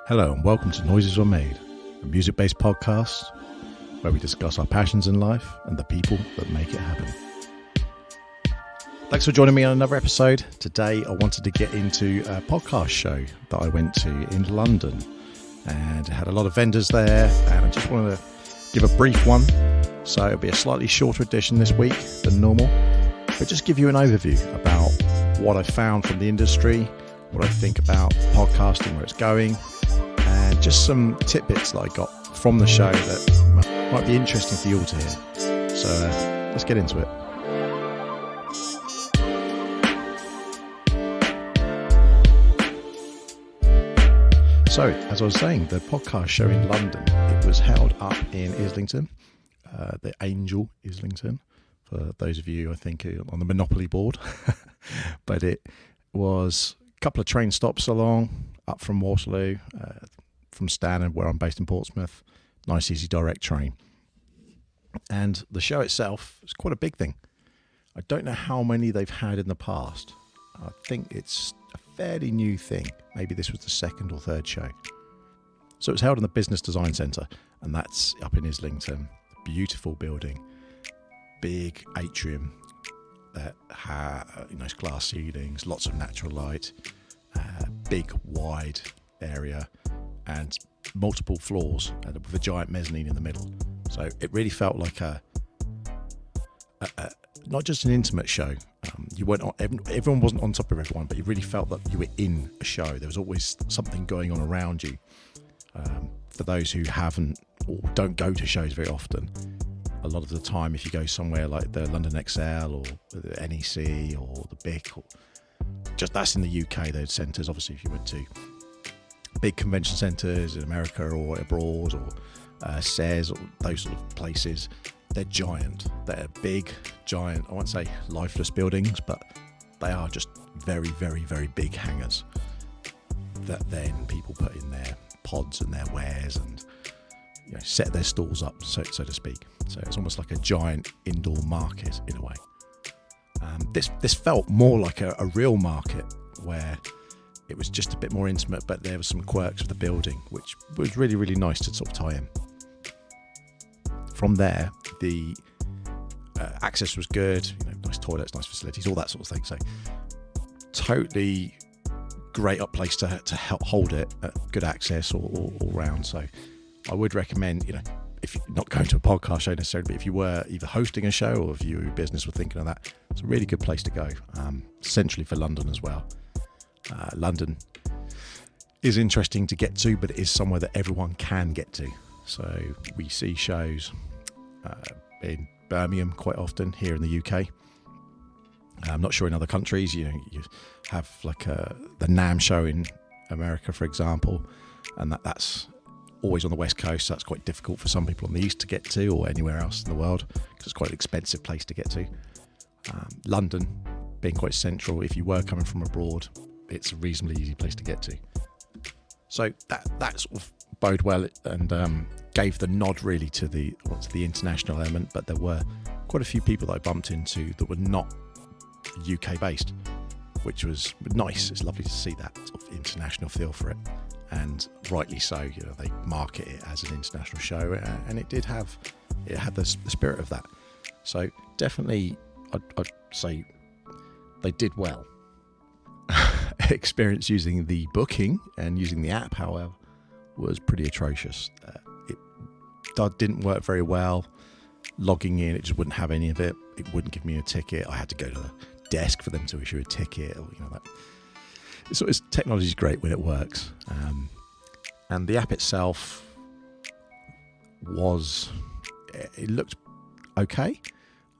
Hello and welcome to Noises Were Made, a music-based podcast where we discuss our passions in life and the people that make it happen. Thanks for joining me on another episode. Today I wanted to get into a podcast show that I went to in London, and it had a lot of vendors there, and I just wanted to give a brief one. So it'll be a slightly shorter edition this week than normal, but just give you an overview about what I found from the industry, what I think about podcasting, where it's going, and just some tidbits that I got from the show that might be interesting for you all to hear. So let's get into it. So, as I was saying, the podcast show in London, it was held up in Islington, the Angel Islington, for those of you, I think, on the Monopoly board. But it was a couple of train stops along, up from Waterloo, from Stannon, where I'm based in Portsmouth. Nice, easy, direct train. And the show itself is quite a big thing. I don't know how many they've had in the past. I think it's a fairly new thing. Maybe this was the second or third show. So it was held in the Business Design Centre, and that's up in Islington. Beautiful building, big atrium that had nice glass ceilings, lots of natural light, big wide area, and multiple floors, and with a giant mezzanine in the middle. So it really felt like a not just an intimate show. You weren't everyone wasn't on top of everyone, but you really felt that you were in a show. There was always something going on around you. For those who haven't or don't go to shows very often, a lot of the time, if you go somewhere like the London XL or the NEC or the BIC, or just that's in the UK, those centres. Obviously, if you went to big convention centres in America or abroad, or SES or those sort of places, they're giant. They're big, giant, I won't say lifeless buildings, but they are just very, very, very big hangars that then people put in their pods and their wares and set their stalls up, so to speak. So it's almost like a giant indoor market in a way. This felt more like a real market where it was just a bit more intimate, but there were some quirks of the building, which was really, really nice to sort of tie in. From there, the access was good, nice toilets, nice facilities, all that sort of thing. So totally great up place to help hold it, good access all round. So I would recommend, if you're not going to a podcast show necessarily, but if you were either hosting a show or if your business were thinking of that, it's a really good place to go, essentially for London as well. London is interesting to get to, but it is somewhere that everyone can get to. So we see shows in Birmingham quite often here in the UK. I'm not sure in other countries. You have like the NAMM show in America, for example, and that's always on the West Coast. So that's quite difficult for some people on the East to get to, or anywhere else in the world, because it's quite an expensive place to get to. London being quite central, if you were coming from abroad, it's a reasonably easy place to get to. So that sort of bode well and gave the nod really to the international element. But there were quite a few people that I bumped into that were not UK based, which was nice. It's lovely to see that sort of international feel for it, and rightly so. They market it as an international show, and it had the spirit of that. So definitely, I'd say they did well. Experience using the booking and using the app, however, was pretty atrocious. It didn't work very well. Logging in, it just wouldn't have any of it. It wouldn't give me a ticket. I had to go to the desk for them to issue a ticket, or that. So technology is great when it works, and the app itself it looked okay,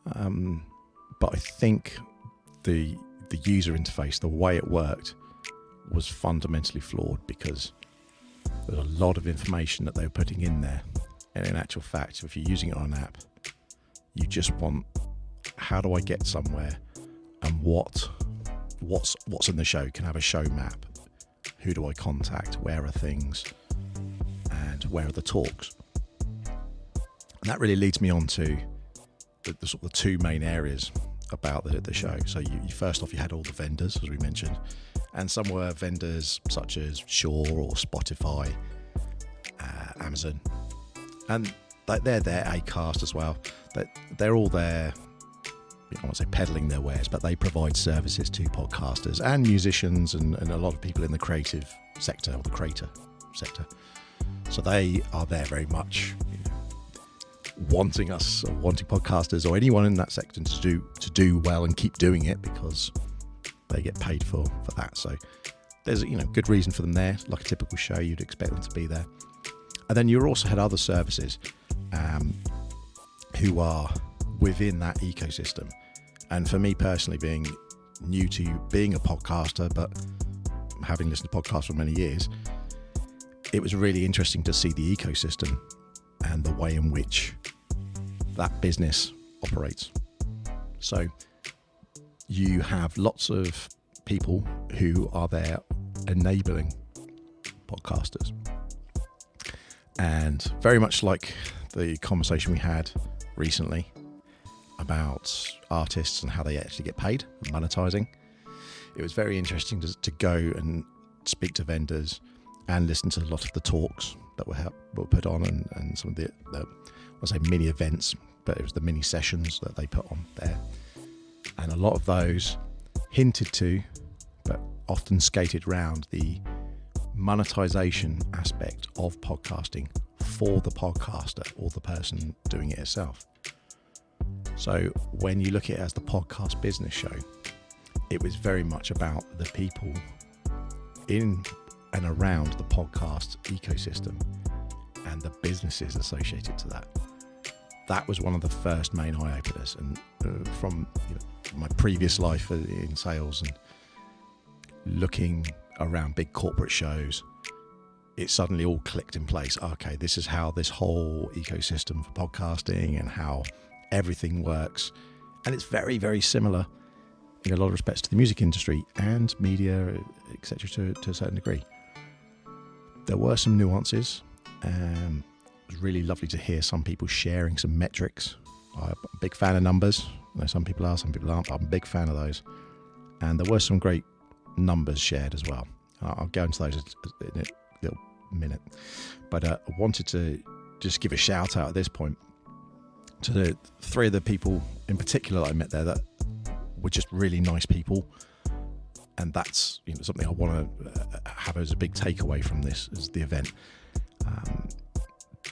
but I think the user interface, the way it worked, was fundamentally flawed, because there's a lot of information that they were putting in there, and in actual fact, if you're using it on an app, you just want, how do I get somewhere, and what's in the show? Can I have a show map? Who do I contact? Where are things? And where are the talks? And that really leads me on to the sort of the two main areas about the show. So you first off, you had all the vendors, as we mentioned, and some were vendors such as Shaw or Spotify, Amazon, and they're there, Acast as well. They're all there, I won't say peddling their wares, but they provide services to podcasters and musicians and a lot of people in the creative sector or the creator sector. So they are there very much, wanting podcasters or anyone in that sector to do well and keep doing it, because they get paid for that. So there's good reason for them there. Like a typical show, you'd expect them to be there. And then you also had other services who are within that ecosystem. And for me personally, being new to being a podcaster, but having listened to podcasts for many years, it was really interesting to see the ecosystem and the way in which that business operates. So you have lots of people who are there enabling podcasters. And very much like the conversation we had recently about artists and how they actually get paid, monetizing, it was very interesting to go and speak to vendors and listen to a lot of the talks that were put on and some of the I'll say mini events, but it was the mini sessions that they put on there. And a lot of those hinted to, but often skated round, the monetization aspect of podcasting for the podcaster or the person doing it itself. So when you look at it as the podcast business show, it was very much about the people in and around the podcast ecosystem and the businesses associated to that. That was one of the first main eye-openers. And from my previous life in sales and looking around big corporate shows, it suddenly all clicked in place. Okay, this is how this whole ecosystem for podcasting and how everything works. And it's very, very similar in a lot of respects to the music industry and media, etc., to a certain degree. There were some nuances. It was really lovely to hear some people sharing some metrics. I'm a big fan of numbers. I know some people are, some people aren't, but I'm a big fan of those. And there were some great numbers shared as well. I'll go into those in a little minute. But I wanted to just give a shout out at this point to the three of the people in particular that I met there that were just really nice people. And that's something I want to have as a big takeaway from this as the event.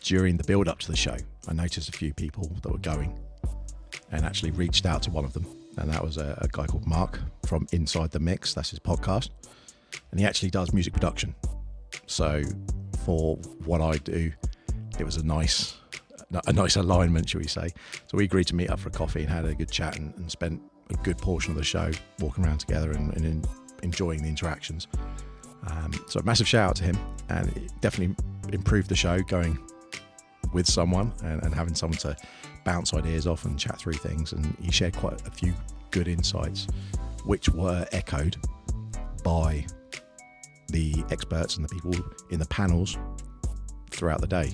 During the build up to the show, I noticed a few people that were going and actually reached out to one of them. And that was a guy called Mark from Inside the Mix. That's his podcast. And he actually does music production. So for what I do, it was a nice alignment, shall we say. So we agreed to meet up for a coffee and had a good chat and spent a good portion of the show walking around together and enjoying the interactions. So a massive shout out to him, and it definitely improved the show going with someone and having someone to bounce ideas off and chat through things. And he shared quite a few good insights, which were echoed by the experts and the people in the panels throughout the day.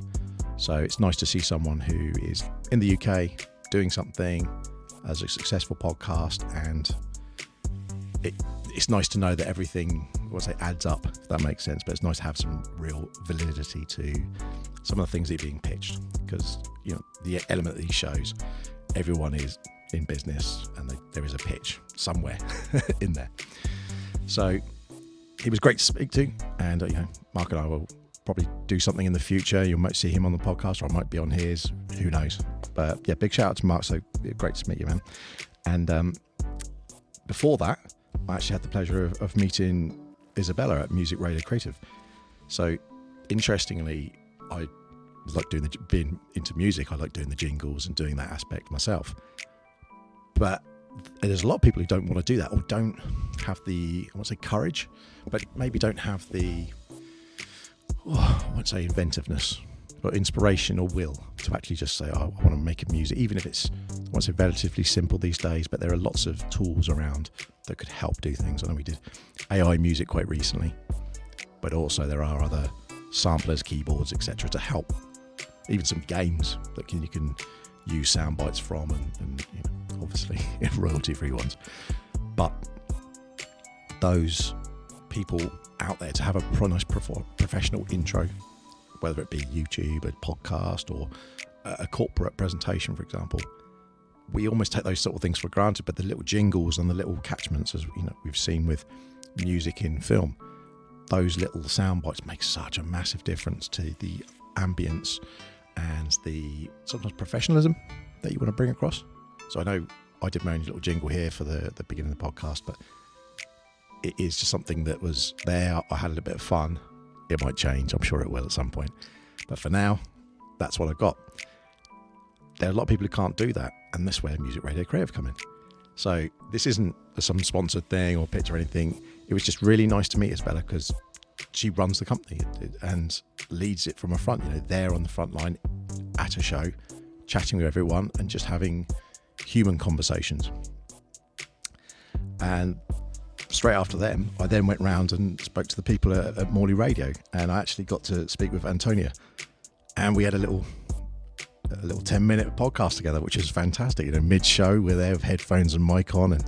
So it's nice to see someone who is in the UK doing something as a successful podcast, and it's nice to know that everything, adds up, if that makes sense. But it's nice to have some real validity to some of the things that are being pitched, because the element of these shows, everyone is in business and there is a pitch somewhere in there. So he was great to speak to, and Mark and I will probably do something in the future. You might see him on the podcast, or I might be on his, who knows. But yeah, big shout out to Mark. So great to meet you, man. And before that, I actually had the pleasure of meeting Isabella at Music Radio Creative. So interestingly, I like being into music. I like doing the jingles and doing that aspect myself. But there's a lot of people who don't want to do that, or don't have the, I won't say courage, but maybe don't have the, I won't say inventiveness, but inspiration or will to actually just say, I want to make a music, even if it's, I won't say relatively simple these days, but there are lots of tools around that could help do things. I know we did AI music quite recently, but also there are other samplers, keyboards, etc. to help. Even some games that you can use sound bites from, and obviously royalty-free ones. But those people out there to have a nice professional intro, whether it be YouTube, a podcast, or a corporate presentation, for example, we almost take those sort of things for granted. But the little jingles and the little catchments, as we've seen with music in film, those little sound bites make such a massive difference to the ambience and the sometimes professionalism that you want to bring across. So I know I did my own little jingle here for the beginning of the podcast, but it is just something that was there. I had a little bit of fun. It might change. I'm sure it will at some point. But for now, that's what I got. There are a lot of people who can't do that, and that's where Music Radio Creative come in. So this isn't some sponsored thing or pitch or anything. It was just really nice to meet Isabella because she runs the company and leads it from a front, there on the front line at a show, chatting with everyone and just having human conversations. And straight after them, I then went round and spoke to the people at Morley Radio, and I actually got to speak with Antonia, and we had a little 10-minute podcast together, which is fantastic. Mid-show, we're there with headphones and mic on, and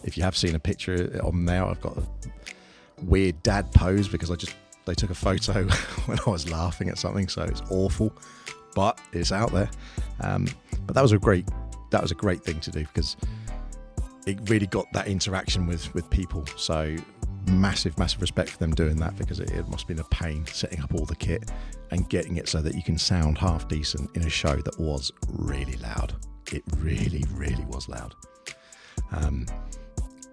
if you have seen a picture on there, I've got a weird dad pose because they took a photo when I was laughing at something, so it's awful, but it's out there. But that was a great thing to do because it really got that interaction with people. So massive respect for them doing that, because it must have been a pain setting up all the kit and getting it so that you can sound half decent in a show that was really loud. It really was loud.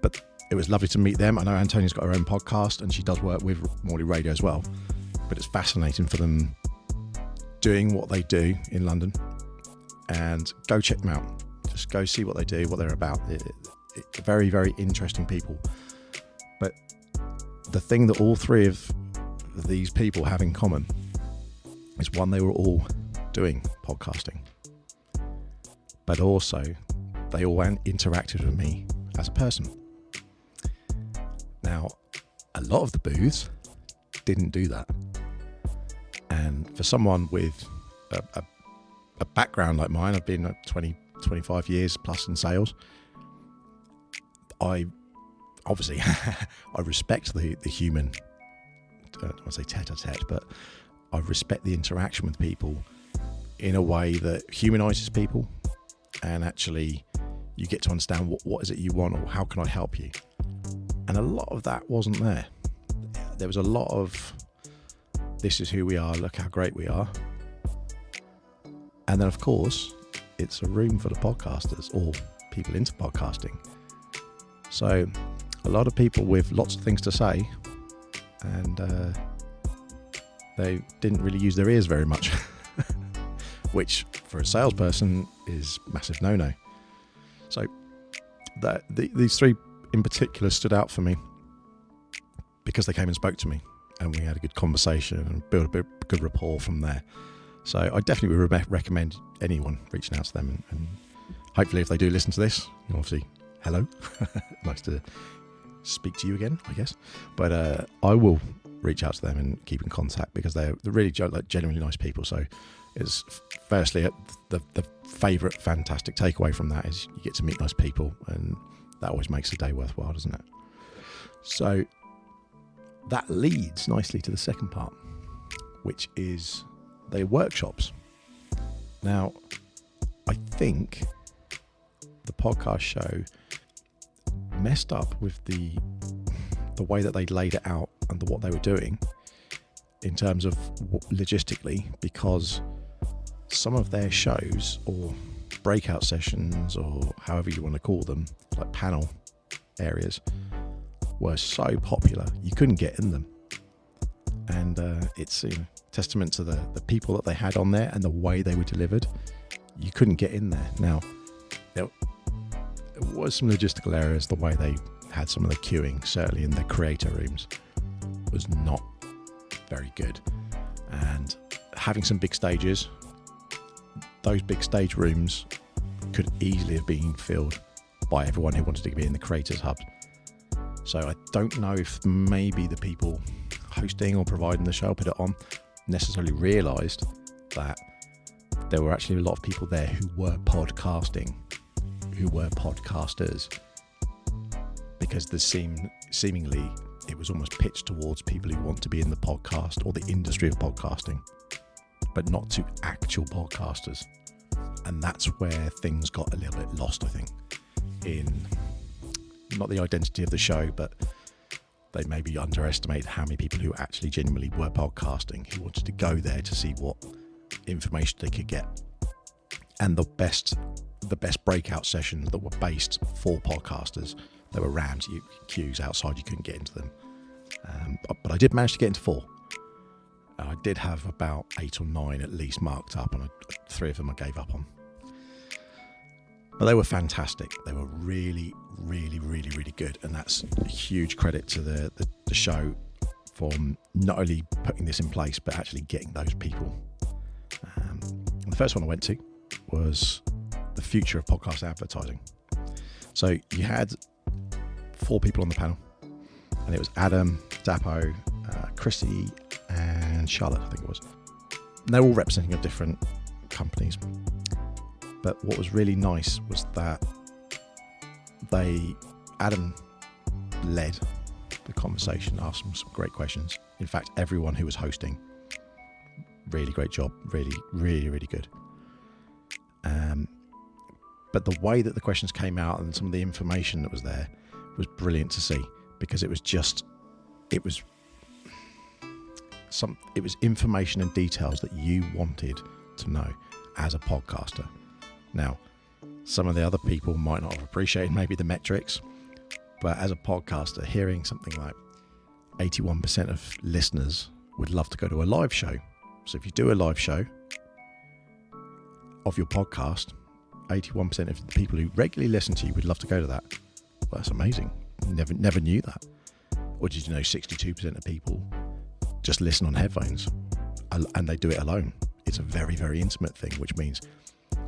But it was lovely to meet them. I know Antonia's got her own podcast and she does work with Morley Radio as well, but it's fascinating for them doing what they do in London. And go check them out. Just go see what they do, what they're about. Very interesting people. But the thing that all three of these people have in common is, one, they were all doing podcasting, but also they all interacted with me as a person. Now, a lot of the booths didn't do that. And for someone with a background like mine, I've been 25 years plus in sales, I obviously I respect the human, I don't want to say tete-a-tete, but I respect the interaction with people in a way that humanises people, and actually you get to understand what is it you want, or how can I help you. And a lot of that wasn't there. There was a lot of, this is who we are, look how great we are. And then of course it's a room full of podcasters or people into podcasting. So a lot of people with lots of things to say, and they didn't really use their ears very much, which for a salesperson is massive no-no. So these three in particular stood out for me because they came and spoke to me, and we had a good conversation and built a bit good rapport from there. So I definitely would recommend anyone reaching out to them, and hopefully if they do listen to this, obviously, hello, nice to speak to you again, I guess. But I will reach out to them and keep in contact because they're really genuinely nice people. So it's firstly the favourite fantastic takeaway from that is you get to meet nice people, and that always makes the day worthwhile, doesn't it? So that leads nicely to the second part, which is their workshops. Now, I think the podcast show messed up with the way that they laid it out and what they were doing in terms of logistically, because some of their shows or breakout sessions, or however you want to call them, like panel areas, were so popular you couldn't get in them. And it's testament to the people that they had on there and the way they were delivered. You couldn't get in there. Now, there was some logistical errors. The way they had some of the queuing, certainly in the creator rooms, was not very good. And having some big stages, those big stage rooms could easily have been filled by everyone who wanted to be in the creators hub. So I don't know if maybe the people hosting or providing the show, put it on, necessarily realised that there were actually a lot of people there who were podcasting, who were podcasters, because seemingly it was almost pitched towards people who want to be in the podcast or the industry of podcasting, but not to actual podcasters. And that's where things got a little bit lost, I think, in not the identity of the show, but they maybe underestimated how many people who actually genuinely were podcasting, who wanted to go there to see what information they could get. And the best breakout sessions that were based for podcasters, there were ramps, queues outside, you couldn't get into them. But I did manage to get into 4. I did have about 8 or 9 at least marked up, and 3 of them I gave up on. But they were fantastic. They were really, really, really, really good. And that's a huge credit to the show for not only putting this in place, but actually getting those people. The first one I went to was the future of podcast advertising. So you had 4 people on the panel, and it was Adam, Dapo, Chrissy, and Charlotte, I think it was. And they're all representing different companies. But what was really nice was that Adam led the conversation, asked them some great questions. In fact, everyone who was hosting, really great job, really, really, really good. But the way that the questions came out and some of the information that was there was brilliant to see, because it was information and details that you wanted to know as a podcaster. Now, some of the other people might not have appreciated maybe the metrics, but as a podcaster, hearing something like 81% of listeners would love to go to a live show. So if you do a live show of your podcast, 81% of the people who regularly listen to you would love to go to that. Well, that's amazing. Never knew that. Or did you know 62% of people just listen on headphones and they do it alone? It's a very, very intimate thing, which means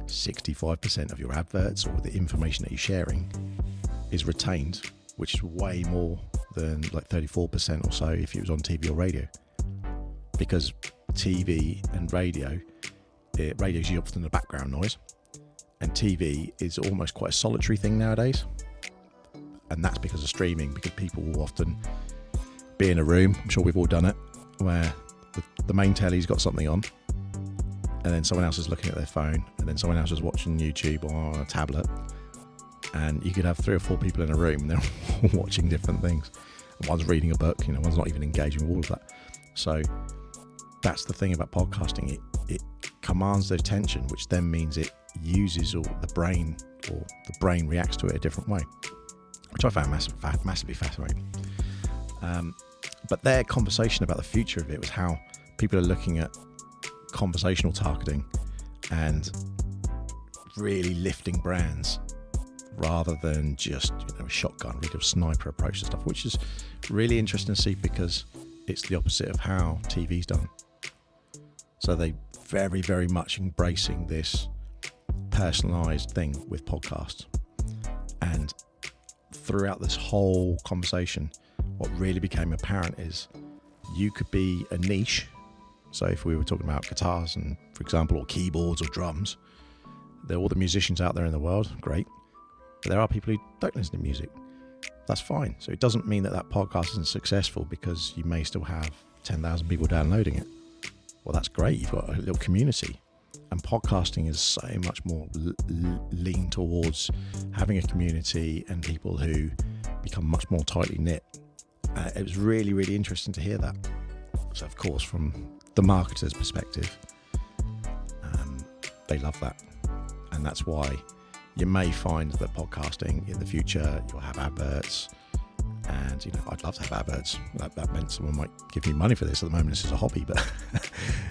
65% of your adverts or the information that you're sharing is retained, which is way more than like 34% or so if it was on TV or radio. Because TV and radio is often the background noise, and TV is almost quite a solitary thing nowadays. And that's because of streaming, because people will often be in a room, I'm sure we've all done it, where the main telly's got something on, and then someone else is looking at their phone, and then someone else is watching YouTube or on a tablet, and you could have 3 or 4 people in a room and they're all watching different things. One's reading a book, one's not even engaging with all of that. So that's the thing about podcasting. It commands the attention, which then means it uses the brain reacts to it a different way, which I found massively fascinating. But their conversation about the future of it was how people are looking at conversational targeting and really lifting brands rather than just a shotgun, really a sniper approach to stuff, which is really interesting to see, because it's the opposite of how TV's done. So they very, very much embracing this personalized thing with podcasts. And throughout this whole conversation, what really became apparent is you could be a niche. So if we were talking about guitars and, for example, or keyboards or drums, there are all the musicians out there in the world, great. But there are people who don't listen to music. That's fine. So it doesn't mean that podcast isn't successful, because you may still have 10,000 people downloading it. Well, that's great. You've got a little community. And podcasting is so much more lean towards having a community and people who become much more tightly knit. It was really, really interesting to hear that. So, of course, from the marketer's perspective, they love that. And that's why you may find that podcasting in the future, you'll have adverts. And, I'd love to have adverts. That meant someone might give me money for this. At the moment, this is a hobby, but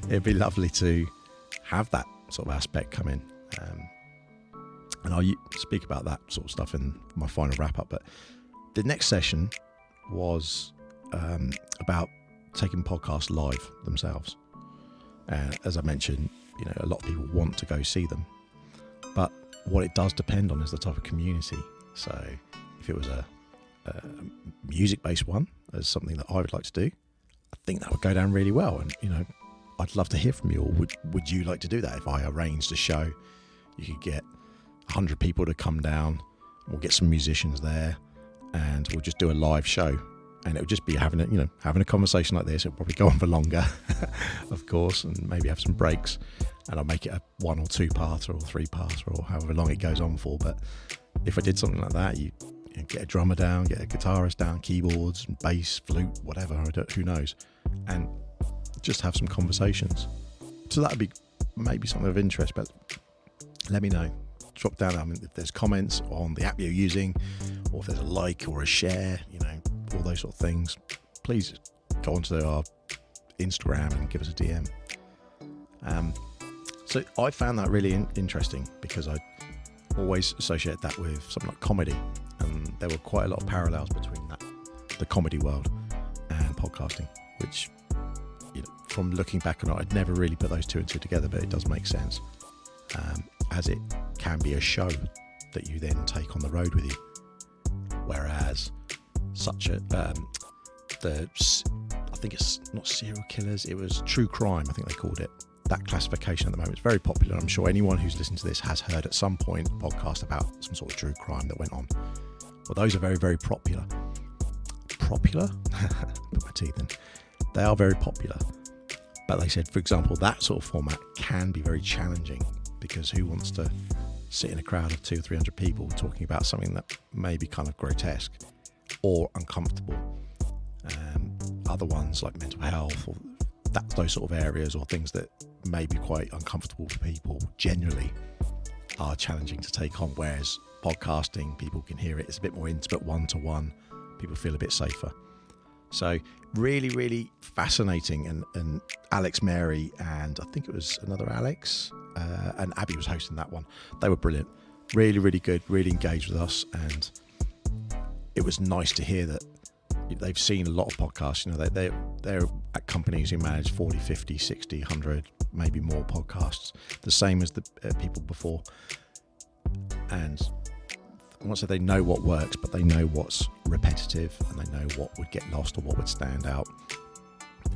it'd be lovely to have that sort of aspect come in. And I'll speak about that sort of stuff in my final wrap-up. But the next session was about taking podcasts live themselves. As I mentioned, a lot of people want to go see them. But what it does depend on is the type of community. So if it was a music-based one, as something that I would like to do, I think that would go down really well. And, I'd love to hear from you. Or would you like to do that? If I arranged a show, you could get 100 people to come down. We'll get some musicians there, and we'll just do a live show. And it would just be having a conversation like this. It'll probably go on for longer, of course, and maybe have some breaks. And I'll make it a 1 or 2-parter or 3-parter or however long it goes on for. But if I did something like that, you get a drummer down, get a guitarist down, keyboards, and bass, flute, whatever, who knows, and just have some conversations. So that would be maybe something of interest, but let me know. Drop down if there's comments on the app you're using, or if there's a like or a share, all those sort of things. Please go onto our Instagram and give us a DM. So I found that really interesting because I always associate that with something like comedy, and there were quite a lot of parallels between the comedy world and podcasting, which from looking back on it, I'd never really put those two and two together, but it does make sense, as it can be a show that you then take on the road with you, whereas I think it's not serial killers, it was true crime, I think they called it. That classification at the moment is very popular. I'm sure anyone who's listened to this has heard at some point a podcast about some sort of true crime that went on. Well, those are very, very popular. Popular? Put my teeth in. They are very popular. But they said, for example, that sort of format can be very challenging, because who wants to sit in a crowd of 200 or 300 people talking about something that may be kind of grotesque or uncomfortable? Other ones like mental health or those sort of areas, or things that may be quite uncomfortable for people generally, are challenging to take on, whereas podcasting, people can hear it, it's a bit more intimate, one-to-one, people feel a bit safer. So really, really fascinating. And Alex, Mary, and I think it was another Alex, and Abby was hosting that one. They were brilliant, really, really good, really engaged with us, and it was nice to hear that they've seen a lot of podcasts. They're at companies who manage 40, 50, 60, 100, maybe more podcasts, the same as the people before. And I won't say they know what works, but they know what's repetitive, and they know what would get lost or what would stand out,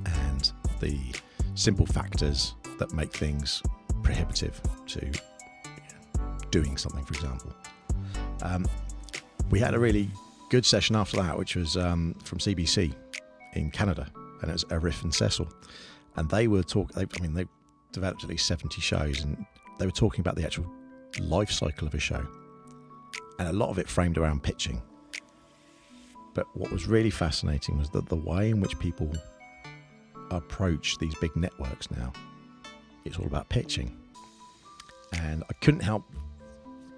and the simple factors that make things prohibitive to doing something, for example. We had a really good session after that, which was from CBC in Canada, and it was Arif and Cecil, and they were they developed at least 70 shows, and they were talking about the actual life cycle of a show, and a lot of it framed around pitching. But what was really fascinating was that the way in which people approach these big networks now, it's all about pitching. And I couldn't help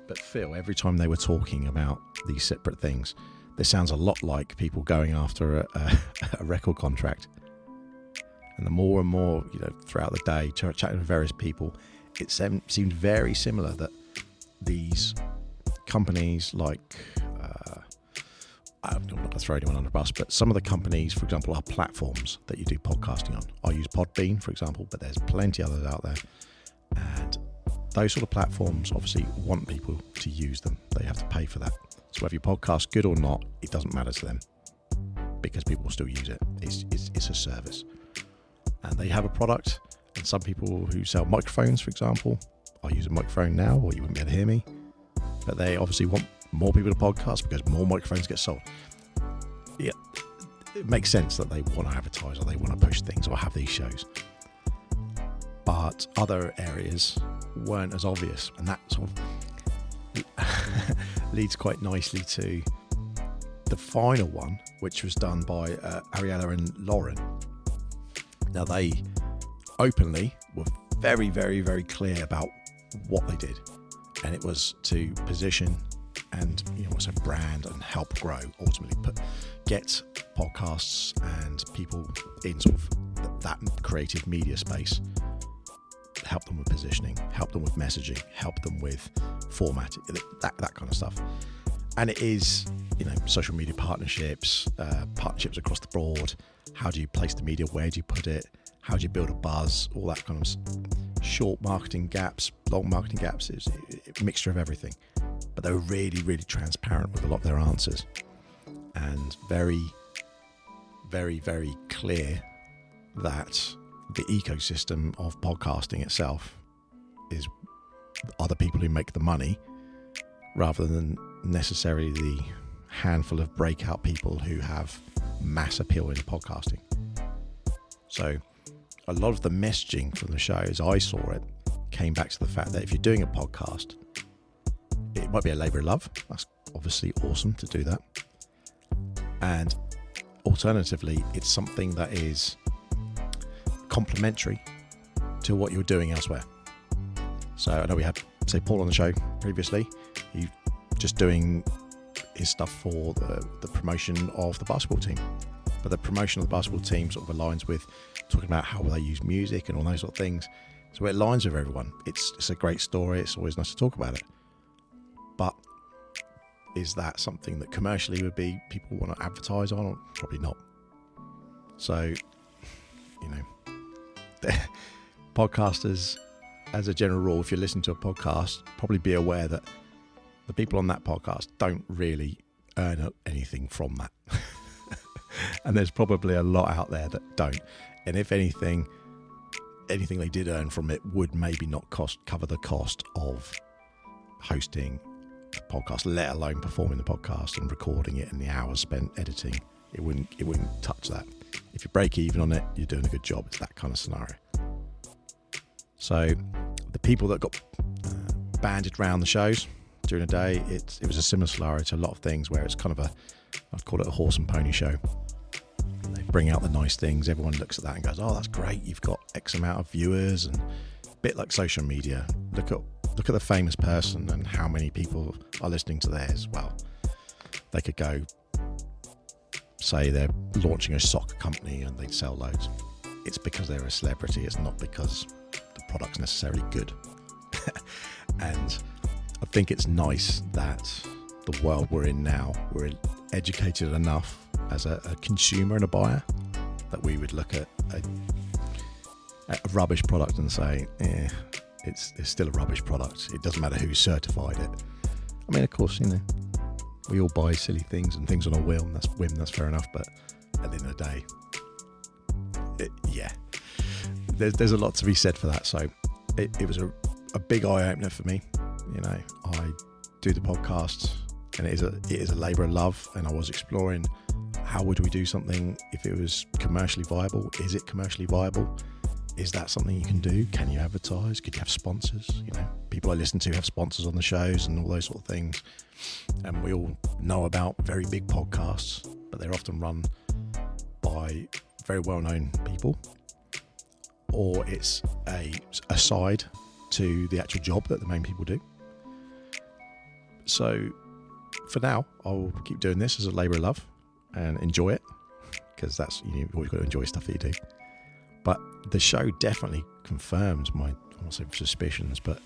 but feel every time they were talking about these separate things, this sounds a lot like people going after a record contract. And the more and more, throughout the day, chatting with various people, it seemed very similar that these companies like, I'm not going to throw anyone on the bus, but some of the companies, for example, are platforms that you do podcasting on. I use Podbean, for example, but there's plenty others out there. And those sort of platforms obviously want people to use them. They have to pay for that. So whether your podcast's good or not, it doesn't matter to them, because people will still use it. It's a service. And they have a product. And some people who sell microphones, for example, I use a microphone now, or you wouldn't be able to hear me. But they obviously want more people to podcast because more microphones get sold. Yeah, it makes sense that they want to advertise, or they want to push things, or have these shows. But other areas weren't as obvious, and that sort of leads quite nicely to the final one, which was done by Ariella and Lauren. Now, they openly were very, very, very clear about what they did, and it was to position and also brand and help grow, ultimately get podcasts and people in sort of that creative media space, help them with positioning, help them with messaging, help them with formatting, that kind of stuff. And it is social media partnerships across the board. How do you place the media? Where do you put it? How do you build a buzz? All that kind of short marketing gaps, long marketing gaps. It's a mixture of everything. But they were really, really transparent with a lot of their answers, and very, very, very clear that the ecosystem of podcasting itself are the people who make the money, rather than necessarily the handful of breakout people who have mass appeal in podcasting. So a lot of the messaging from the show, as I saw it, came back to the fact that if you're doing a podcast, it might be a labour of love. That's obviously awesome to do that. And alternatively, it's something that is complementary to what you're doing elsewhere. So I know we had, say, Paul on the show previously. He's just doing his stuff for the promotion of the basketball team. But the promotion of the basketball team sort of aligns with talking about how they use music and all those sort of things. So it aligns with everyone. It's a great story. It's always nice to talk about it. But is that something that commercially would be people want to advertise on? Or probably not. So, podcasters, as a general rule, if you listen to a podcast, probably be aware that the people on that podcast don't really earn anything from that. And there's probably a lot out there that don't. And if anything they did earn from it would maybe not cover the cost of hosting a podcast, let alone performing the podcast and recording it and the hours spent editing. It wouldn't touch that. If you break even on it, you're doing a good job. It's that kind of scenario. So the people that got banded around the shows during the day, it was a similar scenario to a lot of things where it's kind of I'd call it a horse and pony show. They bring out the nice things. Everyone looks at that and goes, oh, that's great. You've got X amount of viewers, and a bit like social media. Look at the famous person and how many people are listening to theirs. Well, they could go, say they're launching a sock company and they'd sell loads. It's because they're a celebrity. It's not because the product's necessarily good. And I think it's nice that the world we're in now, we're educated enough as a consumer and a buyer that we would look at a rubbish product and say, it's still a rubbish product. It doesn't matter who certified it. I mean, of course, we all buy silly things and things on a whim. That's fair enough. But at the end of the day, there's a lot to be said for that. So it was a big eye opener for me. I do the podcast, and it is a labour of love. And I was exploring, how would we do something if it was commercially viable? Is it commercially viable? Is that something you can do? Can you advertise? Could you have sponsors? People I listen to have sponsors on the shows and all those sort of things. And we all know about very big podcasts, but they're often run by very well-known people, or it's a side to the actual job that the main people do. So for now, I'll keep doing this as a labour of love and enjoy it, because that's, you've always got to enjoy stuff that you do. But the show definitely confirms my, I won't say suspicions, but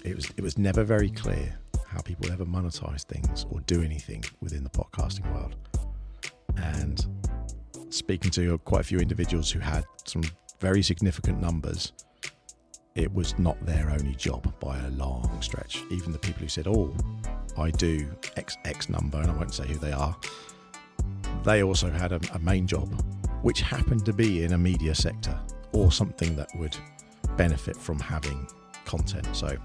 it was never very clear how people ever monetize things or do anything within the podcasting world. And speaking to quite a few individuals who had some very significant numbers, it was not their only job by a long stretch. Even the people who said, oh, I do X number, and I won't say who they are, they also had a main job, which happened to be in a media sector or something that would benefit from having content. So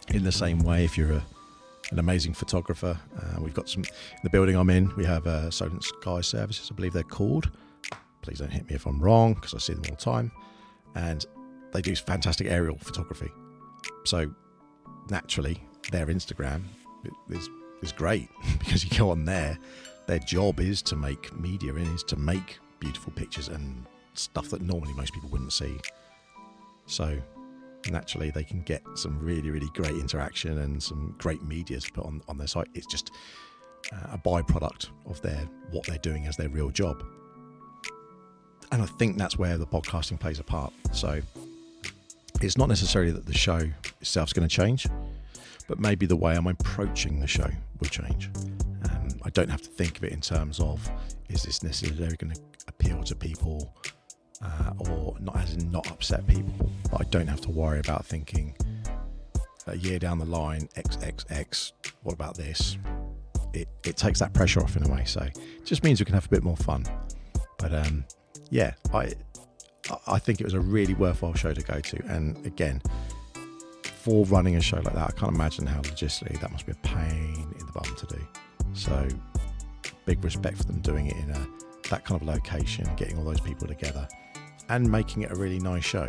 in the same way, if you're an amazing photographer, we've got some in the building I'm in, we have Solent Sky Services, I believe they're called. Please don't hit me if I'm wrong, because I see them all the time. And they do fantastic aerial photography. So naturally, their Instagram is great, because you go on there, their job is to make media, is to make beautiful pictures and stuff that normally most people wouldn't see. So naturally, they can get some really, really great interaction and some great media to put on their site. It's just a byproduct of what they're doing as their real job. And I think that's where the podcasting plays a part. So it's not necessarily that the show itself is going to change, but maybe the way I'm approaching the show will change. I don't have to think of it in terms of, is this necessarily going to appeal to people or not, as in not upset people. But I don't have to worry about thinking a year down the line, XXX, what about this? It takes that pressure off in a way. So it just means we can have a bit more fun. But I I think it was a really worthwhile show to go to. And again, for running a show like that, I can't imagine how logistically that must be a pain in the bum to do. So big respect for them doing it in that kind of location, getting all those people together and making it a really nice show.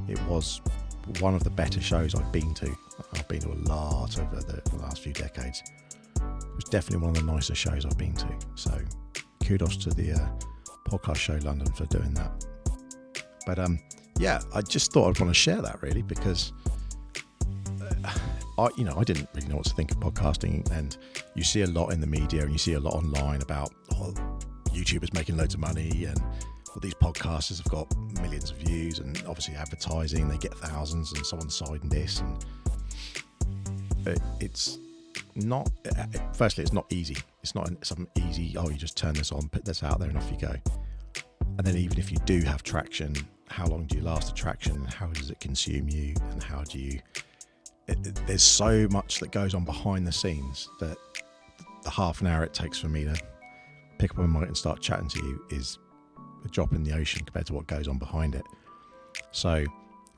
It was one of the better shows I've been to. I've been to a lot over the last few decades. It was definitely one of the nicer shows I've been to. So kudos to the Podcast Show London for doing that. But I just thought I'd want to share that really, because I didn't really know what to think of podcasting, and you see a lot in the media and you see a lot online about YouTubers making loads of money, and these podcasters have got millions of views, and obviously advertising, they get thousands, and someone's siding this, but it's not, firstly, it's not easy. It's not some easy, you just turn this on, put this out there and off you go. And then even if you do have traction, how long do you last the traction? How does it consume you? And how do you... there's so much that goes on behind the scenes that the half an hour it takes for me to pick up a mic and start chatting to you is a drop in the ocean compared to what goes on behind it. So if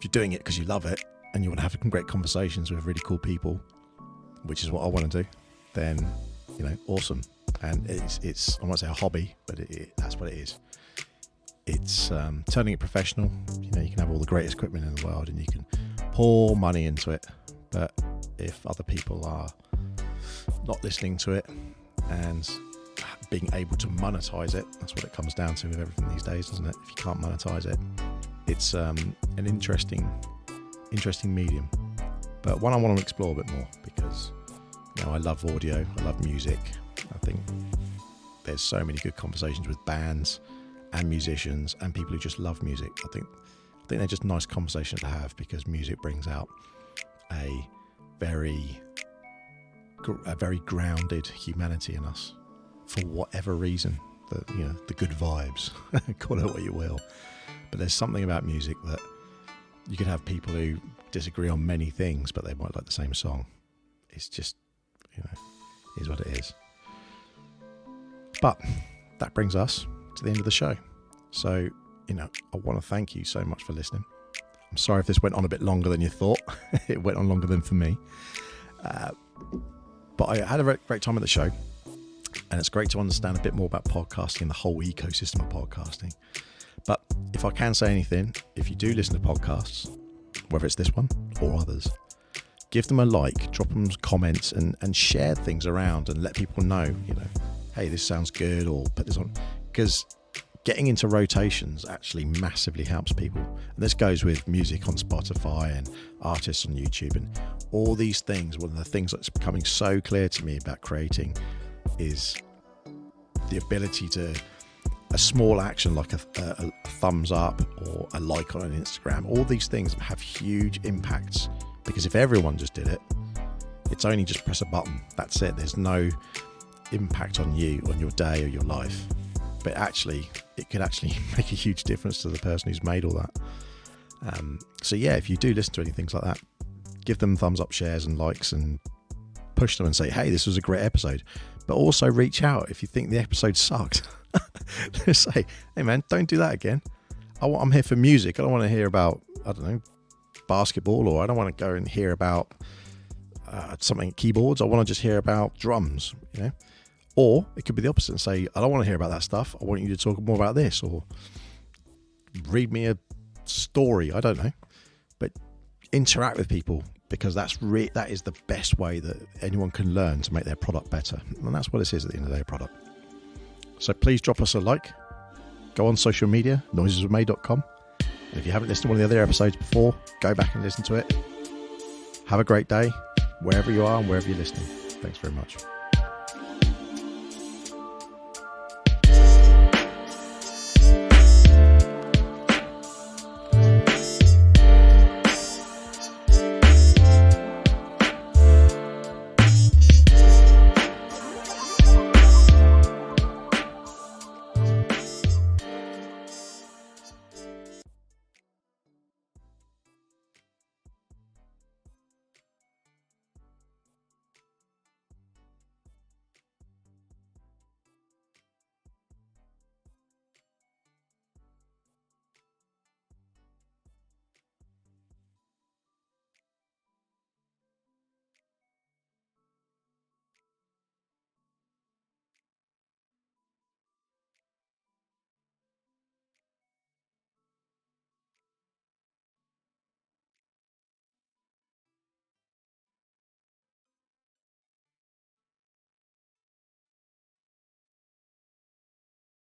you're doing it because you love it and you want to have great conversations with really cool people, which is what I want to do, then, awesome. And it's I won't say a hobby, but that's what it is. It's turning it professional. You can have all the greatest equipment in the world and you can pour money into it, but if other people are not listening to it and being able to monetize it, that's what it comes down to with everything these days, isn't it? If you can't monetize it, it's an interesting medium, but one I want to explore a bit more, because I love audio, I love music. I think there's so many good conversations with bands and musicians and people who just love music. I think they're just nice conversations to have, because music brings out a very grounded humanity in us for whatever reason. The good vibes, call it what you will. But there's something about music that you could have people who disagree on many things, but they might like the same song. It's just, is what it is. But that brings us to the end of the show. So, I want to thank you so much for listening. I'm sorry if this went on a bit longer than you thought. It went on longer than for me. But I had a great time at the show. And it's great to understand a bit more about podcasting and the whole ecosystem of podcasting. But if I can say anything, if you do listen to podcasts, whether it's this one or others, give them a like, drop them comments and share things around and let people know, hey, this sounds good, or put this on. Because getting into rotations actually massively helps people. And this goes with music on Spotify and artists on YouTube and all these things. One of the things that's becoming so clear to me about creating is the ability to, a small action like a thumbs up or a like on an Instagram, all these things have huge impacts, because if everyone just did it, it's only just press a button, that's it. There's no impact on you, on your day or your life, but actually it could actually make a huge difference to the person who's made all that. So yeah, if you do listen to any things like that, give them thumbs up, shares and likes, and push them and say, hey, this was a great episode. But also reach out if you think the episode sucked. Just say, hey man, don't do that again. I'm here for music. I don't want to hear about, basketball, or I don't want to go and hear about something, keyboards. I want to just hear about drums, Or it could be the opposite and say, I don't want to hear about that stuff. I want you to talk more about this, or read me a story. I don't know. But interact with people, because that is the best way that anyone can learn to make their product better. And that's what it is at the end of the day, a product. So please drop us a like. Go on social media, noiseswithmade.com. And if you haven't listened to one of the other episodes before, go back and listen to it. Have a great day, wherever you are and wherever you're listening. Thanks very much.